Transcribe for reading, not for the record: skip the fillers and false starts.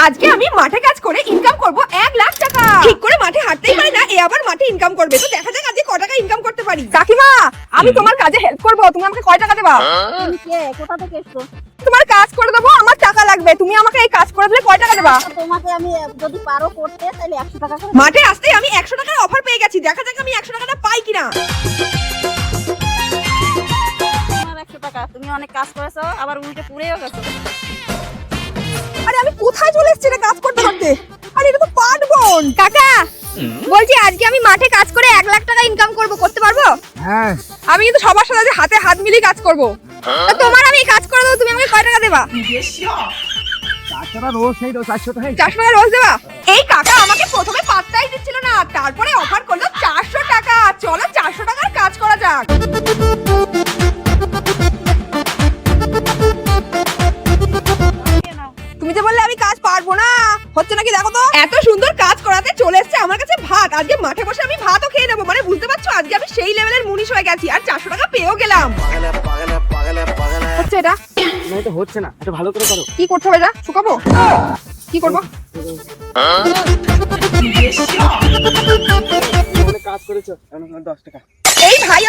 আজকে আমি মাঠে কাজ করে ইনকাম করব 1 লাখ টাকা। ঠিক করে মাঠে হাঁটতেই পারি না, এ আবার মাঠে ইনকাম করবে। তো দেখা যাক আজকে কত টাকা ইনকাম করতে পারি। কাকিমা, আমি তোমার কাজে হেল্প করব, তুমি আমাকে কয় টাকা দেবা? তুমি কে, কোথা থেকে এসছো? তোমার কাজ করে দেবো, আমার টাকা লাগবে। তুমি আমাকে এই কাজ করে দিলে কয় টাকা দেবা? তোমাকে আমি যদি পারো করতে তাহলে 100 টাকা করে। মাঠে আসতেই আমি 100 টাকার অফার পেয়ে গেছি। দেখা যাক আমি 100 টাকাটা পাই কিনা। তোমার 100 টাকা, তুমি অনেক কাজ করেছো, আবার উল্টে পুড়েও গেছো। আরে আমি কোথায় চলে এসেছি রে কাজ করতে করতে? আরে এটা তো পাটবন। কাকা, বলছি আজকে আমি মাঠে কাজ করে 1 লাখ টাকা ইনকাম করব, করতে পারবো? হ্যাঁ, আমি কিন্তু সবার সাথে আজ হাতে হাত মিলিয়ে কাজ করব। তা তোমার আমি কাজ করে দেবো, তুমি আমাকে কয় টাকা দেবা? 400 টাকা রোজ নেই তো, 400 টাকা 400 টাকা রোজ দেবা? এই কাকা আমাকে প্রথমে পাত্তাই দিচ্ছিল না, তারপরে অফার করলো 400 টাকা। চলো 400 টাকার কাজ করা যাক। তুমি যে বললে আমি কাজ পারবো না, হচ্ছে নাকি দেখো তো। এত সুন্দর কাজ করাতে চলে এসেছে আমার কাছে ভাত। আজকে মাঠে বসে আমি ভাতও খেয়ে নেবো। মানে বুঝতে পারছো, আজকে আমি সেই লেভেলের মুনিশ হয়ে গেছি আর 400 টাকা পেয়েও গেলাম। হচ্ছে এটা না, এটা হচ্ছে না, এটা ভালো করে করো। কি করতে হবে? এটা শুকাবো? কি করবো? অনেক কাজ করেছো, এখন 10 টাকা। এই ভাই